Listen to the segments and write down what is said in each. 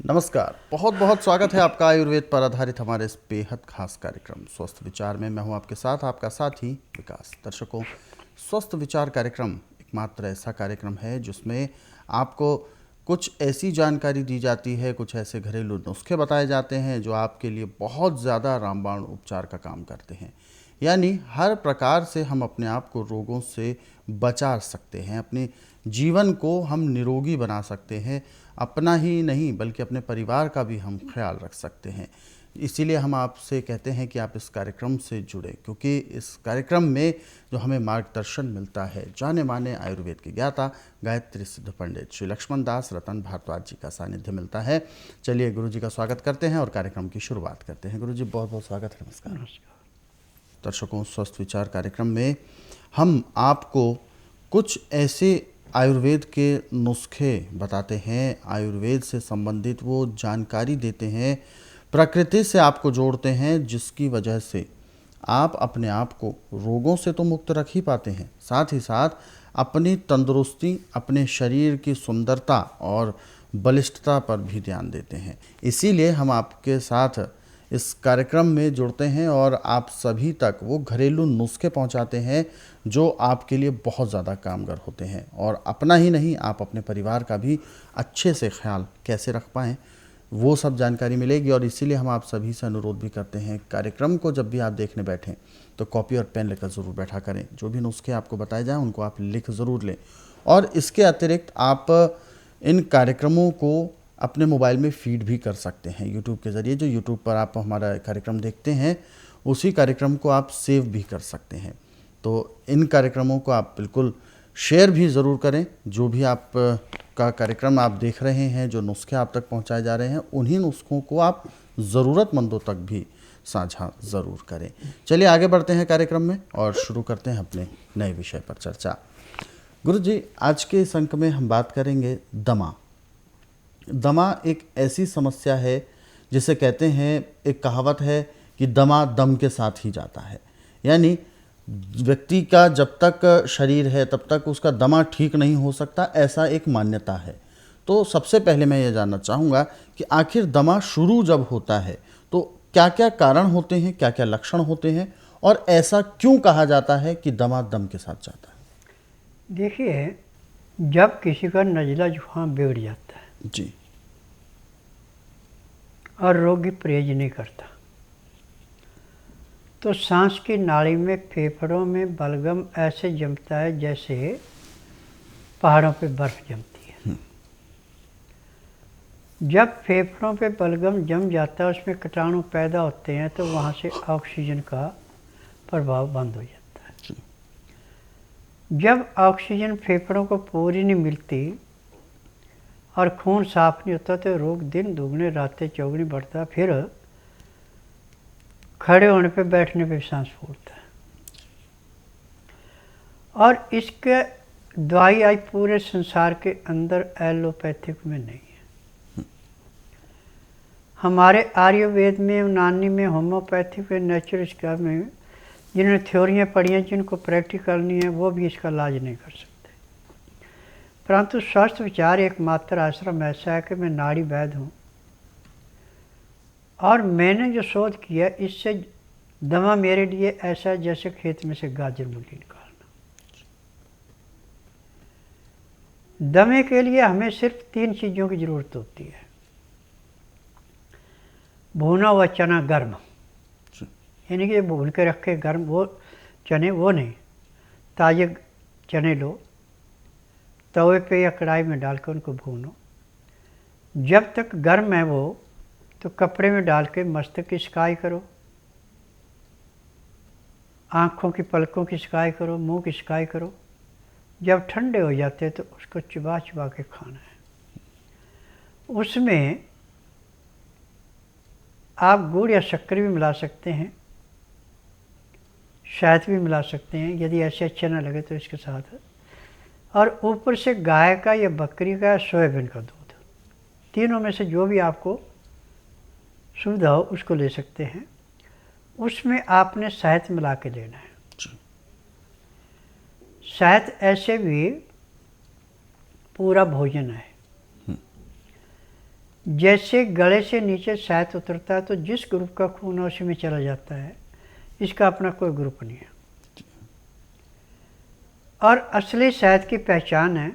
नमस्कार, बहुत बहुत स्वागत है आपका आयुर्वेद पर आधारित हमारे इस बेहद खास कार्यक्रम स्वस्थ विचार में। मैं हूं आपके साथ आपका साथी विकास। दर्शकों, स्वस्थ विचार कार्यक्रम एकमात्र ऐसा कार्यक्रम है जिसमें आपको कुछ ऐसी जानकारी दी जाती है, कुछ ऐसे घरेलू नुस्खे बताए जाते हैं जो आपके लिए बहुत ज़्यादा रामबाण उपचार का काम करते हैं। यानी हर प्रकार से हम अपने आप को रोगों से बचा सकते हैं, अपने जीवन को हम निरोगी बना सकते हैं। अपना ही नहीं बल्कि अपने परिवार का भी हम ख्याल रख सकते हैं। इसीलिए हम आपसे कहते हैं कि आप इस कार्यक्रम से जुड़ें, क्योंकि इस कार्यक्रम में जो हमें मार्गदर्शन मिलता है, जाने माने आयुर्वेद के ज्ञाता गायत्री सिद्ध पंडित श्री लक्ष्मण दास रतन भारद्वाज जी का सानिध्य मिलता है। चलिए गुरु जी का स्वागत करते हैं और कार्यक्रम की शुरुआत करते हैं। गुरु जी बहुत बहुत स्वागत है। नमस्कार। दर्शकों, स्वस्थ विचार कार्यक्रम में हम आपको कुछ ऐसे आयुर्वेद के नुस्खे बताते हैं, आयुर्वेद से संबंधित वो जानकारी देते हैं, प्रकृति से आपको जोड़ते हैं, जिसकी वजह से आप अपने आप को रोगों से तो मुक्त रख ही पाते हैं, साथ ही साथ अपनी तंदुरुस्ती, अपने शरीर की सुंदरता और बलिष्ठता पर भी ध्यान देते हैं। इसीलिए हम आपके साथ इस कार्यक्रम में जुड़ते हैं और आप सभी तक वो घरेलू नुस्खे पहुंचाते हैं जो आपके लिए बहुत ज़्यादा कामगार होते हैं। और अपना ही नहीं, आप अपने परिवार का भी अच्छे से ख्याल कैसे रख पाएँ, वो सब जानकारी मिलेगी। और इसीलिए हम आप सभी से अनुरोध भी करते हैं, कार्यक्रम को जब भी आप देखने बैठें तो कॉपी और पेन लेकर ज़रूर बैठा करें। जो भी नुस्खे आपको बताए जाएँ उनको आप लिख ज़रूर लें। और इसके अतिरिक्त आप इन कार्यक्रमों को अपने मोबाइल में फीड भी कर सकते हैं यूट्यूब के ज़रिए। जो यूट्यूब पर आप हमारा कार्यक्रम देखते हैं, उसी कार्यक्रम को आप सेव भी कर सकते हैं। तो इन कार्यक्रमों को आप बिल्कुल शेयर भी ज़रूर करें। जो भी आप का कार्यक्रम आप देख रहे हैं, जो नुस्खे आप तक पहुंचाए जा रहे हैं, उन्हीं नुस्खों को आप ज़रूरतमंदों तक भी साझा ज़रूर करें। चलिए आगे बढ़ते हैं कार्यक्रम में और शुरू करते हैं अपने नए विषय पर चर्चा। गुरु जी, आज के इस अंक में हम बात करेंगे दमा। दमा एक ऐसी समस्या है जिसे कहते हैं, एक कहावत है कि दमा दम के साथ ही जाता है। यानी व्यक्ति का जब तक शरीर है तब तक उसका दमा ठीक नहीं हो सकता, ऐसा एक मान्यता है। तो सबसे पहले मैं ये जानना चाहूँगा कि आखिर दमा शुरू जब होता है तो क्या क्या कारण होते हैं, क्या क्या लक्षण होते हैं, और ऐसा क्यों कहा जाता है कि दमा दम के साथ जाता है? देखिए, जब किसी का नज़ला जुकाम बिगड़ जाता है जी और रोगी परहेज नहीं करता, तो सांस की नाली में, फेफड़ों में बलगम ऐसे जमता है जैसे पहाड़ों पे बर्फ जमती है। जब फेफड़ों पे बलगम जम जाता है, उसमें कीटाणु पैदा होते हैं, तो वहाँ से ऑक्सीजन का प्रभाव बंद हो जाता है। जब ऑक्सीजन फेफड़ों को पूरी नहीं मिलती और खून साफ नहीं होता, तो रोग दिन दुगने रातें चौगुनी बढ़ता है। फिर खड़े होने पे, बैठने पे सांस फूलता है। और इसके दवाई आज पूरे संसार के अंदर एलोपैथिक में नहीं है। हमारे आयुर्वेद में, यूनानी में, होम्योपैथिक में, नेचुरल में जिन्होंने थ्योरियाँ पढ़ी हैं, जिनको प्रैक्टिकल नहीं है, वो भी इसका इलाज नहीं कर सकते। परंतु स्वस्थ विचार एकमात्र आश्रम ऐसा है कि मैं नाड़ी वैद्य हूँ और मैंने जो शोध किया, इससे दमा मेरे लिए ऐसा है जैसे खेत में से गाजर मूली निकालना। दमे के लिए हमें सिर्फ 3 चीज़ों की ज़रूरत होती है। भुना हुआ चना गर्म, यानी कि भून के रखे गर्म वो चने, वो नहीं, ताज़े चने लो, तवे पे या कढ़ाई में डालकर उनको भूनो। जब तक गर्म है वो, तो कपड़े में डाल के मस्तक की सिकाई करो, आँखों की पलकों की सिकाई करो, मुंह की सिकाई करो। जब ठंडे हो जाते हैं तो उसको चबा चबा के खाना है। उसमें आप गुड़ या शक्कर भी मिला सकते हैं, शहद भी मिला सकते हैं, यदि ऐसे अच्छा ना लगे तो इसके साथ। और ऊपर से गाय का या बकरी का या सोयाबीन का दूध, तीनों में से जो भी आपको सुविधा हो उसको ले सकते हैं। उसमें आपने शहद मिला के लेना है। शहद ऐसे भी पूरा भोजन है। जैसे गले से नीचे शहद उतरता है तो जिस ग्रुप का खून है उसी में चला जाता है, इसका अपना कोई ग्रुप नहीं है। और असली शहद की पहचान है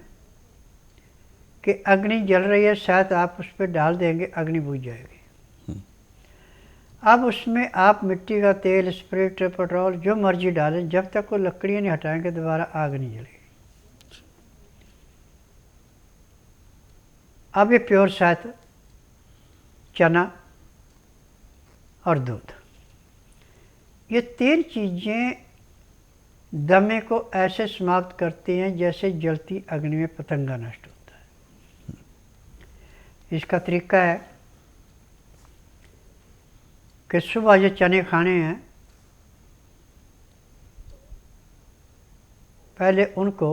कि अग्नि जल रही है, शहद आप उस पर डाल देंगे, अग्नि बुझ जाएगी। अब उसमें आप मिट्टी का तेल, स्प्रिट, पेट्रोल जो मर्जी डालें, जब तक वो लकड़ियाँ नहीं हटाएंगे दोबारा आग नहीं जलेगी। अब ये प्योर शहद, चना और दूध, ये 3 चीज़ें दमे को ऐसे समाप्त करती हैं जैसे जलती अग्नि में पतंगा नष्ट होता है। इसका तरीका है कि सुबह जो चने खाने हैं, पहले उनको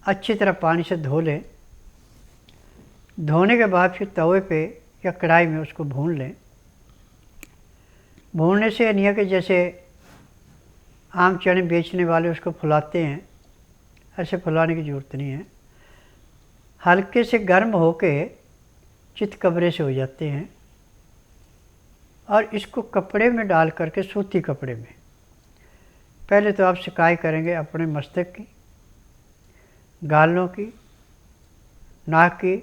अच्छी तरह पानी से धो लें। धोने के बाद फिर तवे पे या कढ़ाई में उसको भून लें। भूनने से नहीं है कि जैसे आम चने बेचने वाले उसको फुलाते हैं, ऐसे फुलाने की ज़रूरत नहीं है। हल्के से गर्म होके चितकबरे से हो जाते हैं। और इसको कपड़े में डाल करके, सूती कपड़े में, पहले तो आप सिकाई करेंगे अपने मस्तक की, गालों की, नाक की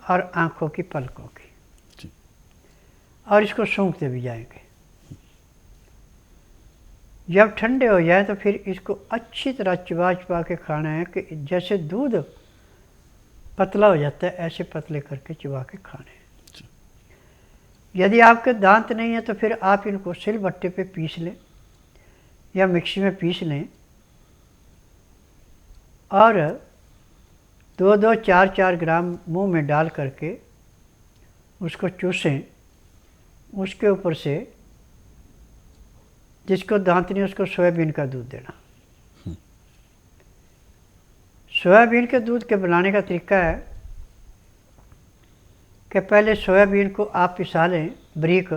और आँखों की पलकों की, और इसको सूंघते भी जाएंगे। जब ठंडे हो जाए तो फिर इसको अच्छी तरह चबा चबा के खाना है कि जैसे दूध पतला हो जाता है ऐसे पतले करके चबा के खाने हैं। यदि आपके दांत नहीं है तो फिर आप इनको सिलबट्टे पे पीस लें या मिक्सी में पीस लें और 2-2, 4-4 ग्राम मुंह में डाल करके उसको चूसें। उसके ऊपर से जिसको दांत नहीं उसको सोयाबीन का दूध देना। सोयाबीन के दूध के बनाने का तरीका है कि पहले सोयाबीन को आप पिसा लें बारीक।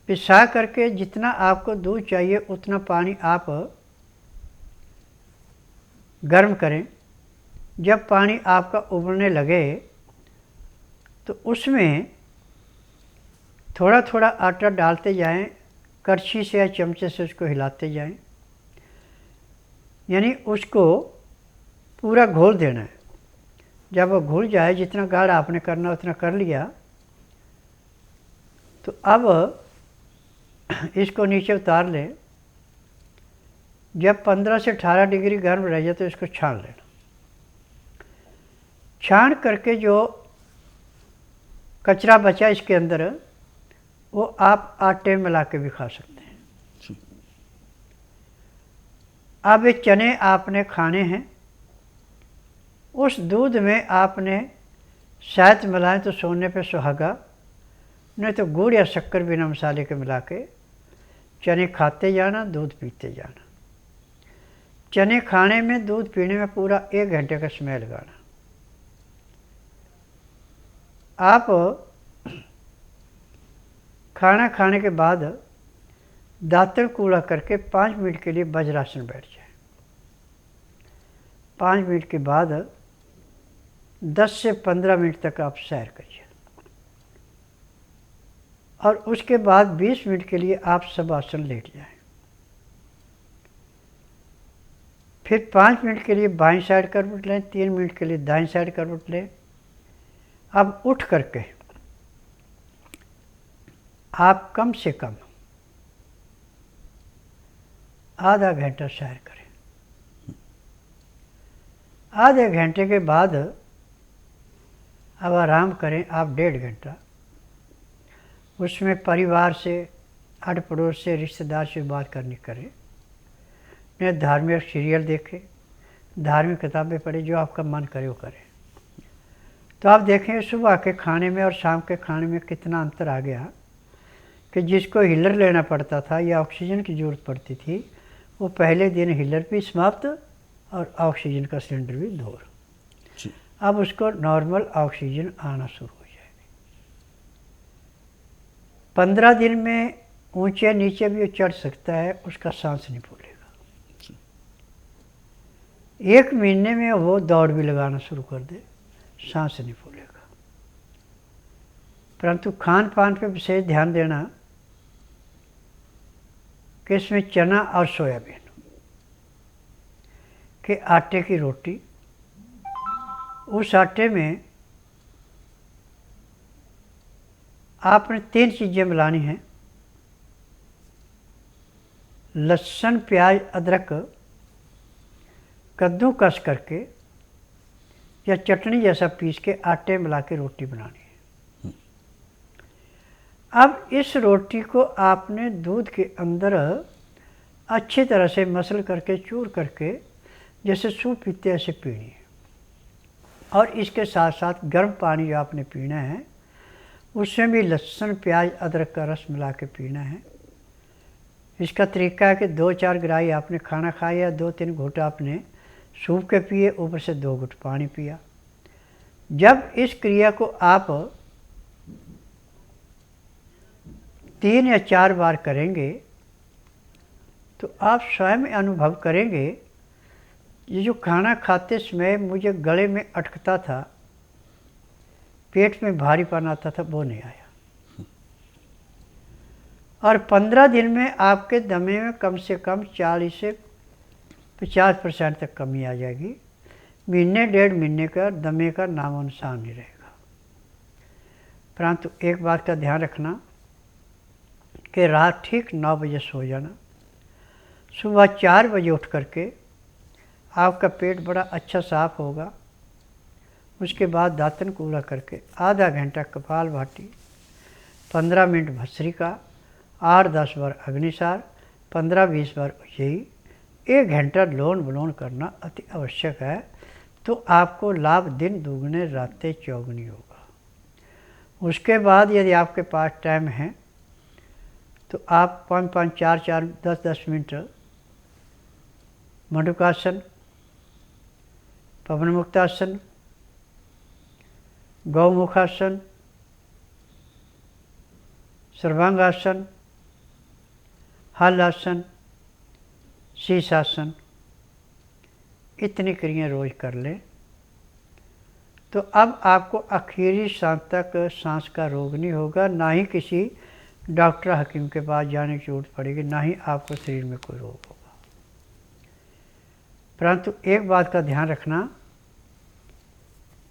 पिसा करके जितना आपको दूध चाहिए उतना पानी आप गर्म करें। जब पानी आपका उबलने लगे तो उसमें थोड़ा थोड़ा आटा डालते जाएं, करछी से या चमचे से उसको हिलाते जाएं, यानी उसको पूरा घोल देना है। जब वो घुल जाए, जितना गाढ़ा आपने करना उतना कर लिया, तो अब इसको नीचे उतार लें। जब 15 से 18 डिग्री गर्म रह जाए तो इसको छान लेना। छान करके जो कचरा बचा इसके अंदर वो आप आटे में मिला के भी खा सकते हैं। अब ये चने आपने खाने हैं। उस दूध में आपने शहद मिलाएं तो सोने पे सुहागा, नहीं तो गुड़ या शक्कर बिना मसाले के मिला के चने खाते जाना, दूध पीते जाना। चने खाने में, दूध पीने में पूरा 1 घंटे का समय लगाना। आप खाना खाने के बाद दातन कूड़ा करके 5 मिनट के लिए वज्रासन बैठ जाए। 5 मिनट के बाद 10 से 15 मिनट तक आप सैर करिए और उसके बाद 20 मिनट के लिए आप शवासन लेट जाएं। फिर 5 मिनट के लिए बाईं साइड करवट लें, 3 मिनट के लिए दाईं साइड करवट लें। अब उठ करके आप कम से कम आधा घंटा सैर करें। आधे घंटे के बाद अब आराम करें आप 1.5 घंटा। उसमें परिवार से, अड़ पड़ोस से, रिश्तेदार से बात करनी करें। ने धार्मिक सीरियल देखें, धार्मिक किताबें पढ़ें, जो आपका मन करे वो करें। तो आप देखें सुबह के खाने में और शाम के खाने में कितना अंतर आ गया कि जिसको हिलर लेना पड़ता था या ऑक्सीजन की ज़रूरत पड़ती थी, वो पहले दिन हिलर भी समाप्त और ऑक्सीजन का सिलेंडर भी दूर। अब उसको नॉर्मल ऑक्सीजन आना शुरू हो जाएगी। 15 दिन में ऊंचे नीचे भी चढ़ सकता है, उसका सांस नहीं फूलेगा। 1 महीने में वो दौड़ भी लगाना शुरू कर दे सांस नहीं फूलेगा। परंतु खान पान पे विशेष ध्यान देना कि इसमें चना और सोयाबीन के आटे की रोटी, उस आटे में आपने 3 चीज़ें मिलानी हैं, लहसुन प्याज अदरक कद्दूकस करके या चटनी जैसा पीस के आटे मिला के रोटी बनानी है। अब इस रोटी को आपने दूध के अंदर अच्छी तरह से मसल करके चूर करके जैसे सूप पीते ऐसे पीनी है। और इसके साथ साथ गर्म पानी जो आपने पीना है उसमें भी लहसुन प्याज अदरक का रस मिला के पीना है। इसका तरीका है कि 2-4 गिराई आपने खाना खाया, 2-3 घूंट आपने सूप के पिए, ऊपर से 2 घूंट पानी पिया। जब इस क्रिया को आप 3 या 4 बार करेंगे तो आप स्वयं अनुभव करेंगे ये जो खाना खाते समय मुझे गले में अटकता था, पेट में भारीपन आता था, वो नहीं आया। और 15 दिन में आपके दमे में कम से कम 40 से 50% तक कमी आ जाएगी। महीने 1.5 महीने का दमे का नामो निशान नहीं रहेगा। परंतु एक बात का ध्यान रखना कि रात ठीक 9 बजे सो जाना, सुबह 4 बजे उठ करके आपका पेट बड़ा अच्छा साफ होगा। उसके बाद दातन कूड़ा करके आधा घंटा कपालभाति, 15 मिनट भस्त्रिका, 8-10 बार अग्निसार, 15-20 बार यही, 1 घंटा लोन विलोन करना अति आवश्यक है। तो आपको लाभ दिन दुगने रातें चौगुनी होगा। उसके बाद यदि आपके पास टाइम है तो आप 5-5, 4-4, 10-10 मिनट मंडूकासन, पवन मुक्तासन, गौमुखासन, सर्वांगासन, हलासन, शीर्षासन, इतनी क्रियाएं रोज कर लें तो अब आपको आखिरी सांस तक सांस का रोग नहीं होगा, ना ही किसी डॉक्टर हकीम के पास जाने की जरूरत पड़ेगी, ना ही आपको शरीर में कोई रोग होगा। परंतु एक बात का ध्यान रखना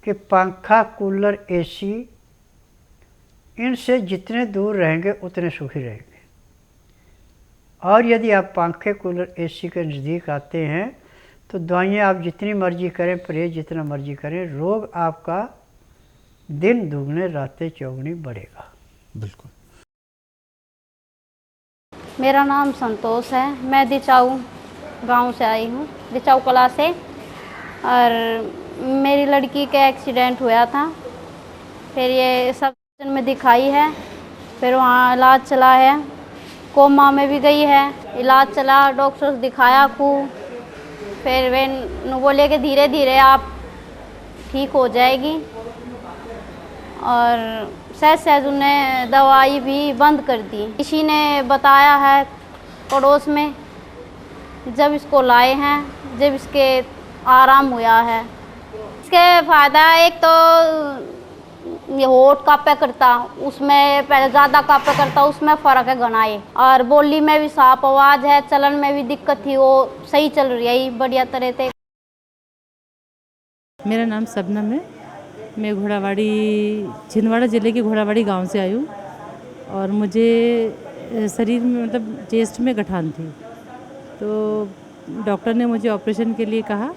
कि पंखा, कूलर, एसी, इनसे जितने दूर रहेंगे उतने सुखी रहेंगे। और यदि आप पंखे, कूलर, एसी के नज़दीक आते हैं तो दवाइयाँ आप जितनी मर्जी करें, परहेज जितना मर्जी करें, रोग आपका दिन दुगने रातें चौगुनी बढ़ेगा। बिल्कुल। मेरा नाम संतोष है। मैं दिचाऊ गांव से आई हूँ, दिचाऊ कला से। और मेरी लड़की का एक्सीडेंट हुआ था, फिर ये सब में दिखाई है, फिर वहाँ इलाज चला है, कोमा में भी गई है, इलाज चला, डॉक्टर से दिखाया खूब। फिर वे बोले कि धीरे धीरे आप ठीक हो जाएगी। और सहज उन्हें दवाई भी बंद कर दी। किसी ने बताया है पड़ोस में, जब इसको लाए हैं, जब इसके आराम हुआ है। इसके फ़ायदा एक तो ये होठ कापे करता, उसमें पहले ज़्यादा कापे करता, उसमें फ़र्क है घनाए। और बोली में भी साफ आवाज़ है, चलन में भी दिक्कत थी, वो सही चल रही है बढ़िया तरह से। मेरा नाम शबनम है। मैं घोड़ावाड़ी, छिंदवाड़ा ज़िले के घोड़ावाड़ी गांव से आई हूँ। और मुझे शरीर में मतलब चेस्ट में गठान थी, तो डॉक्टर ने मुझे ऑपरेशन के लिए कहा।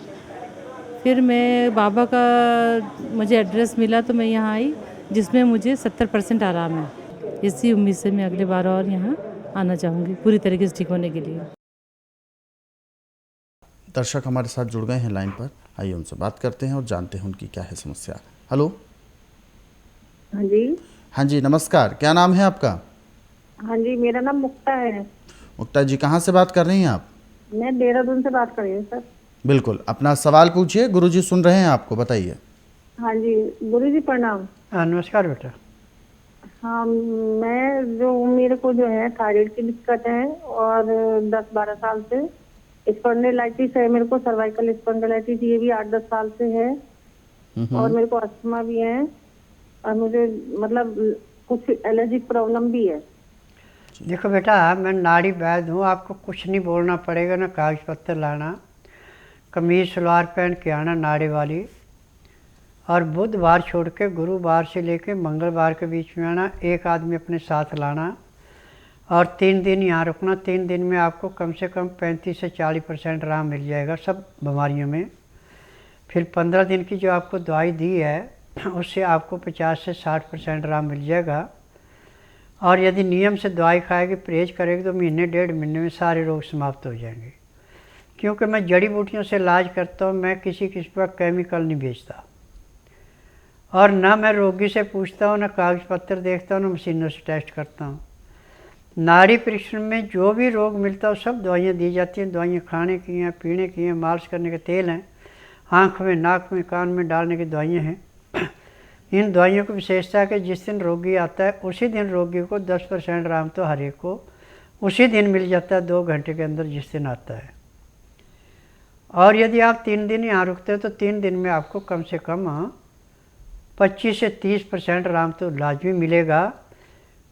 फिर मैं बाबा का मुझे एड्रेस मिला तो मैं यहाँ आई, जिसमें मुझे 70% आराम है। इसी उम्मीद से मैं अगली बार और यहाँ आना चाहूँगी पूरी तरीके से ठीक होने के लिए। दर्शक हमारे साथ जुड़ गए हैं लाइन पर, आइए उनसे बात करते हैं और जानते हैं उनकी क्या है समस्या। हेलो। हाँ जी। हाँ जी, नमस्कार। क्या नाम है आपका? हाँ जी, मेरा नाम मुक्ता है। मुक्ता जी, कहाँ से बात कर रही हैं आप? मैं देहरादून से बात कर रही हूँ सर। बिल्कुल, अपना सवाल पूछिए, गुरुजी सुन रहे हैं आपको, बताइए। हाँ जी, गुरुजी प्रणाम। हाँ, नमस्कार बेटा। हाँ, मेरे को जो है थायराइड की दिक्कत है और 10-12 साल से स्पॉन्डिलाइटिस है। मेरे को सर्वाइकल स्पॉन्डिलाइटिस, ये भी 8-10 साल से है। और मेरे को अस्थमा भी है और मुझे मतलब कुछ एलर्जिक प्रॉब्लम भी है। देखो बेटा, मैं नाड़ी वैद्य हूँ, आपको कुछ नहीं बोलना पड़ेगा, ना कागज पत्तर लाना, कमीज सलवार पहन के आना नाड़ी वाली, और बुधवार छोड़ के गुरुवार से लेके मंगलवार के बीच में आना, एक आदमी अपने साथ लाना और 3 दिन यहाँ रुकना। 3 दिन में आपको कम से कम 35 से 40% आराम मिल जाएगा सब बीमारियों में। फिर 15 दिन की जो आपको दवाई दी है उससे आपको 50 से 60% आराम मिल जाएगा। और यदि नियम से दवाई खाएगी, परहेज करेगी, तो महीने 1.5 महीने में सारे रोग समाप्त हो जाएंगे। क्योंकि मैं जड़ी बूटियों से इलाज करता हूँ, मैं किसी किस्म का केमिकल नहीं बेचता, और ना मैं रोगी से पूछता हूँ, ना कागज पत्र देखता हूँ, ना मशीनों से टेस्ट करता हूँ। नाड़ी परीक्षण में जो भी रोग मिलता है सब दवाइयाँ दी जाती हैं। दवाइयाँ खाने की हैं, पीने की हैं, मालिश करने के तेल हैं, आँख में, नाक में, कान में डालने की दवाइयाँ हैं। इन दवाइयों की विशेषता है कि जिस दिन रोगी आता है उसी दिन रोगी को 10% आराम तो हर एक को उसी दिन मिल जाता है, 2 घंटे के अंदर जिस दिन आता है। और यदि आप 3 दिन यहाँ रुकते हो तो 3 दिन में आपको कम से कम 25 से 30% आराम तो लाजमी मिलेगा,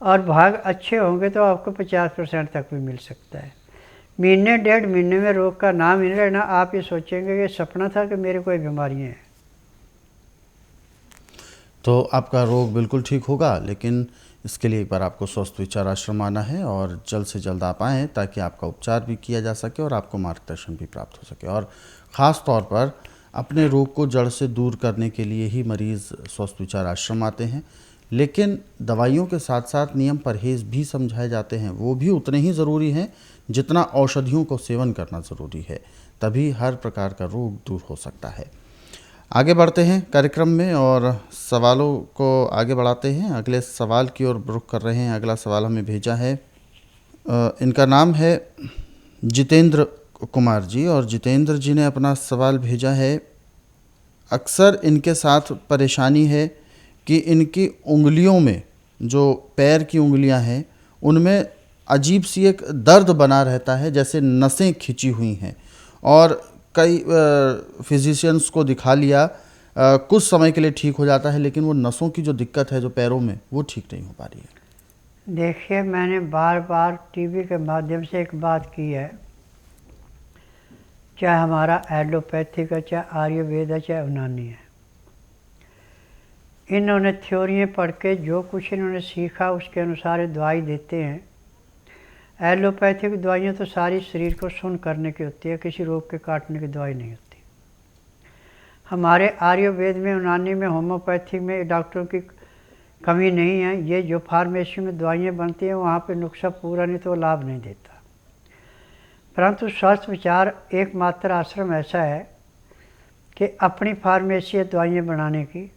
और भाग अच्छे होंगे तो आपको 50% तक भी मिल सकता है। महीने 1.5 महीने में रोग का नाम ही नहीं रहना, आप ये सोचेंगे कि सपना था कि मेरे कोई बीमारियाँ हैं। तो आपका रोग बिल्कुल ठीक होगा, लेकिन इसके लिए एक बार आपको स्वस्थ विचार आश्रम आना है और जल्द से जल्द आप आएँ ताकि आपका उपचार भी किया जा सके और आपको मार्गदर्शन भी प्राप्त हो सके। और ख़ास तौर पर अपने रोग को जड़ से दूर करने के लिए ही मरीज़ स्वस्थ विचार आश्रम आते हैं, लेकिन दवाइयों के साथ साथ नियम परहेज़ भी समझाए जाते हैं, वो भी उतने ही ज़रूरी हैं जितना औषधियों को सेवन करना ज़रूरी है, तभी हर प्रकार का रोग दूर हो सकता है। आगे बढ़ते हैं कार्यक्रम में और सवालों को आगे बढ़ाते हैं। अगले सवाल की ओर रुख कर रहे हैं। अगला सवाल हमें भेजा है, इनका नाम है जितेंद्र कुमार जी, और जितेंद्र जी ने अपना सवाल भेजा है। अक्सर इनके साथ परेशानी है कि इनकी उंगलियों में, जो पैर की उंगलियां हैं, उनमें अजीब सी एक दर्द बना रहता है, जैसे नसें खिंची हुई हैं, और कई फिजिशियंस को दिखा लिया, कुछ समय के लिए ठीक हो जाता है, लेकिन वो नसों की जो दिक्कत है जो पैरों में, वो ठीक नहीं हो पा रही है। देखिए, मैंने बार बार टीवी के माध्यम से एक बात की है, चाहे हमारा एलोपैथिक है, चाहे आयुर्वेद है, चाहे यूनानी है, इन्होंने थ्योरियाँ पढ़ के जो कुछ इन्होंने सीखा उसके अनुसार दवाई देते हैं। एलोपैथिक दवाइयाँ तो सारी शरीर को सुन्न करने की होती है, किसी रोग के काटने की दवाई नहीं होती। हमारे आयुर्वेद में, यूनानी में, होम्योपैथिक में डॉक्टरों की कमी नहीं है। ये जो फार्मेसी में दवाइयाँ बनती हैं वहाँ पे नुस्खा पूरा नहीं तो लाभ नहीं देता। परंतु स्वस्थ विचार एकमात्र आश्रम ऐसा है कि अपनी फार्मेसी है दवाइयाँ बनाने की,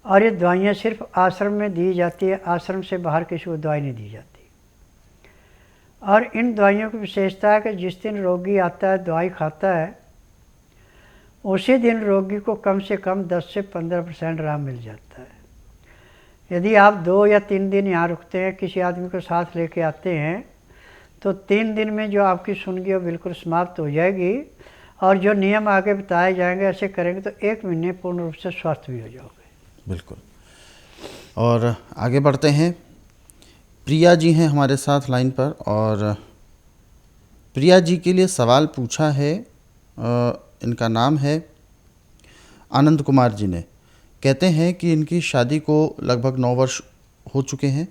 और ये दवाइयाँ सिर्फ आश्रम में दी जाती है, आश्रम से बाहर किसी को दवाई नहीं दी जाती। और इन दवाइयों की विशेषता है कि जिस दिन रोगी आता है, दवाई खाता है, उसी दिन रोगी को कम से कम 10 से 15% आराम मिल जाता है। यदि आप 2 या 3 दिन यहाँ रुकते हैं, किसी आदमी को साथ लेके आते हैं, तो 3 दिन में जो आपकी सुनगी वो बिल्कुल समाप्त हो जाएगी, और जो नियम आगे बताए जाएंगे ऐसे करेंगे तो 1 महीने पूर्ण रूप से स्वस्थ भी हो जाओगे। बिल्कुल। और आगे बढ़ते हैं। प्रिया जी हैं हमारे साथ लाइन पर, और प्रिया जी के लिए सवाल पूछा है, इनका नाम है आनंद कुमार जी ने। कहते हैं कि इनकी शादी को लगभग 9 वर्ष हो चुके हैं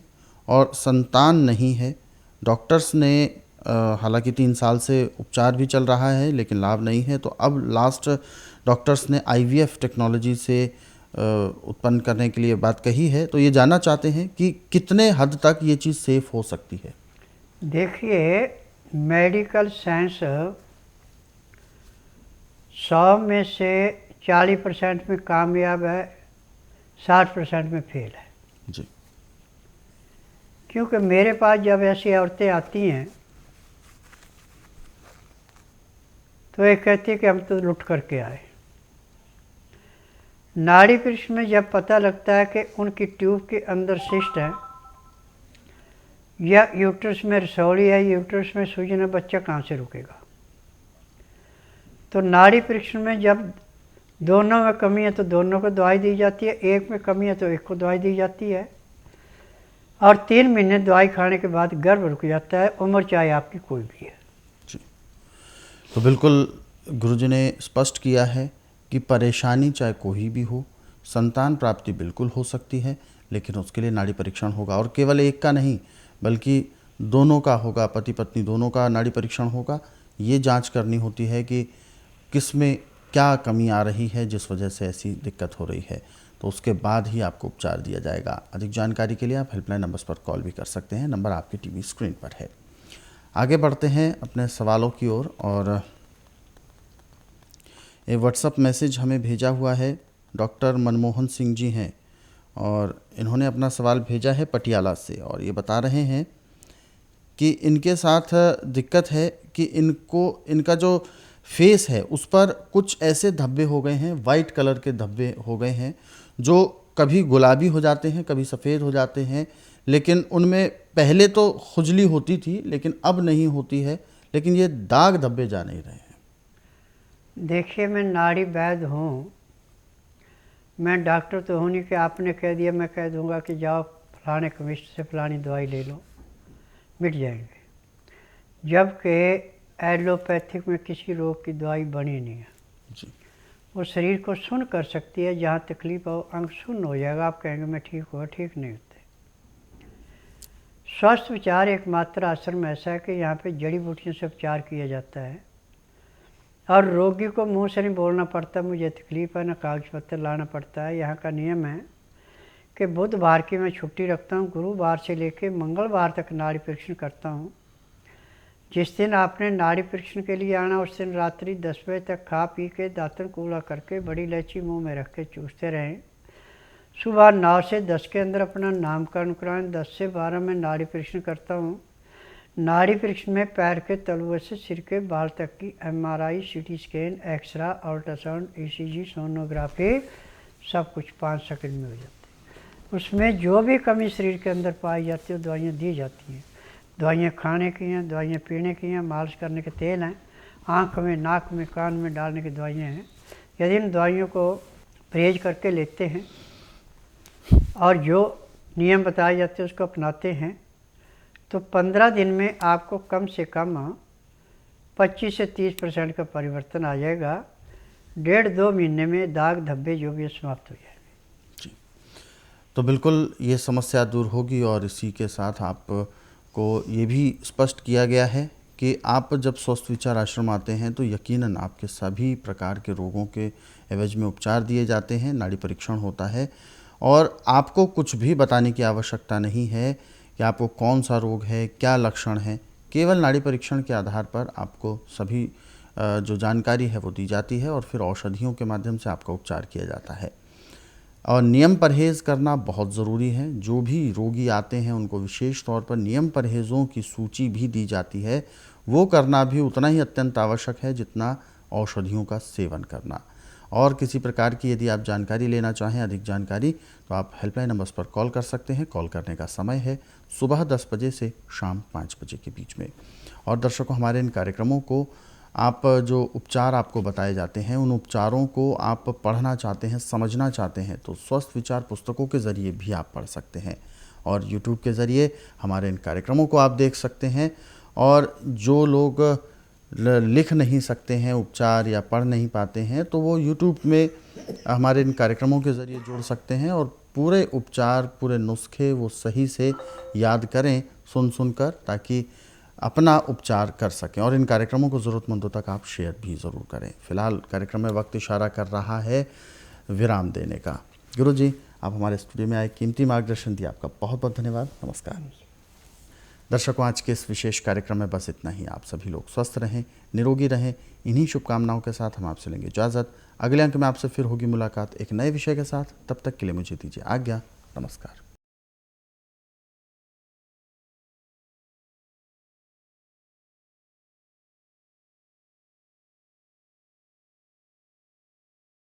और संतान नहीं है। डॉक्टर्स ने हालांकि 3 साल से उपचार भी चल रहा है लेकिन लाभ नहीं है, तो अब लास्ट डॉक्टर्स ने IVF टेक्नोलॉजी से उत्पन्न करने के लिए बात कही है। तो ये जानना चाहते हैं कि कितने हद तक ये चीज़ सेफ हो सकती है। देखिए, मेडिकल साइंस 100 में से 40% में कामयाब है, 60% में फेल है जी। क्योंकि मेरे पास जब ऐसी औरतें आती हैं तो ये कहती है कि हम तो लुट करके आए। नाड़ी परीक्षण में जब पता लगता है कि उनकी ट्यूब के अंदर सिस्ट है या यूट्रस में रसौली है, यूट्रस में सूजन है, बच्चा कहाँ से रुकेगा। तो नाड़ी परीक्षण में जब दोनों में कमी है तो दोनों को दवाई दी जाती है, एक में कमी है तो एक को दवाई दी जाती है। और 3 महीने दवाई खाने के बाद गर्भ रुक जाता है, उम्र चाहे आपकी कोई भी है। जी, तो बिल्कुल गुरुजी ने स्पष्ट किया है कि परेशानी चाहे कोई भी हो, संतान प्राप्ति बिल्कुल हो सकती है, लेकिन उसके लिए नाड़ी परीक्षण होगा, और केवल एक का नहीं बल्कि दोनों का होगा, पति पत्नी दोनों का नाड़ी परीक्षण होगा। ये जांच करनी होती है कि किस में क्या कमी आ रही है जिस वजह से ऐसी दिक्कत हो रही है, तो उसके बाद ही आपको उपचार दिया जाएगा। अधिक जानकारी के लिए आप हेल्पलाइन नंबर्स पर कॉल भी कर सकते हैं, नंबर आपके टीवी स्क्रीन पर है। आगे बढ़ते हैं अपने सवालों की ओर, और ये व्हाट्सएप मैसेज हमें भेजा हुआ है, डॉक्टर मनमोहन सिंह जी हैं और इन्होंने अपना सवाल भेजा है पटियाला से, और ये बता रहे हैं कि इनके साथ दिक्कत है कि इनका जो फेस है उस पर कुछ ऐसे धब्बे हो गए हैं, वाइट कलर के धब्बे हो गए हैं, जो कभी गुलाबी हो जाते हैं, कभी सफ़ेद हो जाते हैं, लेकिन उनमें पहले तो खुजली होती थी लेकिन अब नहीं होती है, लेकिन ये दाग धब्बे जा नहीं रहे हैं। देखिए, मैं नाड़ी वैद्य हूँ, मैं डॉक्टर तो हूँ नहीं कि आपने कह दिया मैं कह दूँगा कि जाओ फलाने केमिस्ट से फलानी दवाई ले लो, मिट जाएंगे। जबकि एलोपैथिक में किसी रोग की दवाई बनी नहीं है जी। वो शरीर को सुन्न कर सकती है, जहाँ तकलीफ हो अंग सुन्न हो जाएगा, आप कहेंगे मैं ठीक हुआ, ठीक नहीं होते। स्वस्थ विचार एकमात्र आश्रम ऐसा है कि यहाँ पे जड़ी बूटियों से उपचार किया जाता है, और रोगी को मुंह से नहीं बोलना पड़ता मुझे तकलीफ है, ना कागज पत्तर लाना पड़ता है। यहाँ का नियम है कि बुधवार की मैं छुट्टी रखता हूँ, गुरुवार से लेकर मंगलवार तक नाड़ी परीक्षण करता हूँ। जिस दिन आपने नाड़ी परीक्षण के लिए आना उस दिन रात्रि 10 बजे तक खा पी के दातन कूला करके बड़ी इलायची मुंह में रख के चूसते रहें। सुबह 9 से 10 के अंदर अपना नामकरण कराएं। 10 से 12 में नाड़ी परीक्षण करता हूँ। नाड़ी परीक्षण में पैर के तलुए से सिर के बाल तक की MRI, CT scan, X-ray, ultrasound, ECG, sonography सब कुछ 5 सेकंड में हो जाता है। उसमें जो भी कमी शरीर के अंदर पाई जाती है दवाइयाँ दी जाती हैं। दवाइयाँ खाने की हैं, दवाइयाँ पीने की हैं, मालिश करने के तेल हैं, आँख में, नाक में, कान में डालने की दवाइयाँ हैं। यदि इन दवाइयों को परहेज करके लेते हैं और जो नियम बताए जाते हैं उसको अपनाते हैं तो 15 दिन में आपको कम से कम 25 से 30% का परिवर्तन आ जाएगा। 1.5-2 महीने में दाग धब्बे जो भी समाप्त हो जाएंगे। जी, तो बिल्कुल ये समस्या दूर होगी, और इसी के साथ आपको ये भी स्पष्ट किया गया है कि आप जब स्वस्थ विचार आश्रम आते हैं तो यकीनन आपके सभी प्रकार के रोगों के एवज में उपचार दिए जाते हैं, नाड़ी परीक्षण होता है, और आपको कुछ भी बताने की आवश्यकता नहीं है कि आपको कौन सा रोग है, क्या लक्षण है। केवल नाड़ी परीक्षण के आधार पर आपको सभी जो जानकारी है वो दी जाती है, और फिर औषधियों के माध्यम से आपका उपचार किया जाता है। और नियम परहेज़ करना बहुत ज़रूरी है। जो भी रोगी आते हैं उनको विशेष तौर पर नियम परहेज़ों की सूची भी दी जाती है, वो करना भी उतना ही अत्यंत आवश्यक है जितना औषधियों का सेवन करना। और किसी प्रकार की यदि आप जानकारी लेना चाहें, अधिक जानकारी, तो आप हेल्पलाइन नंबर्स पर कॉल कर सकते हैं। कॉल करने का समय है सुबह 10 बजे से शाम 5 बजे के बीच में। और दर्शकों, हमारे इन कार्यक्रमों को आप जो उपचार आपको बताए जाते हैं उन उपचारों को आप पढ़ना चाहते हैं, समझना चाहते हैं, तो स्वस्थ विचार पुस्तकों के ज़रिए भी आप पढ़ सकते हैं, और YouTube के ज़रिए हमारे इन कार्यक्रमों को आप देख सकते हैं। और जो लोग लिख नहीं सकते हैं उपचार या पढ़ नहीं पाते हैं तो वो YouTube में हमारे इन कार्यक्रमों के ज़रिए जुड़ सकते हैं, और पूरे उपचार, पूरे नुस्खे वो सही से याद करें सुन कर, ताकि अपना उपचार कर सकें। और इन कार्यक्रमों को ज़रूरतमंदों तक आप शेयर भी ज़रूर करें। फिलहाल कार्यक्रम में वक्त इशारा कर रहा है विराम देने का। गुरुजी, आप हमारे स्टूडियो में आए, कीमती मार्गदर्शन दिया, आपका बहुत बहुत धन्यवाद। नमस्कार। दर्शकों, आज के इस विशेष कार्यक्रम में बस इतना ही। आप सभी लोग स्वस्थ रहें, निरोगी रहें, इन्हीं शुभकामनाओं के साथ हम आपसे लेंगे इजाज़त। अगले अंक में आपसे फिर होगी मुलाकात एक नए विषय के साथ। तब तक के लिए मुझे दीजिए आज्ञा। नमस्कार।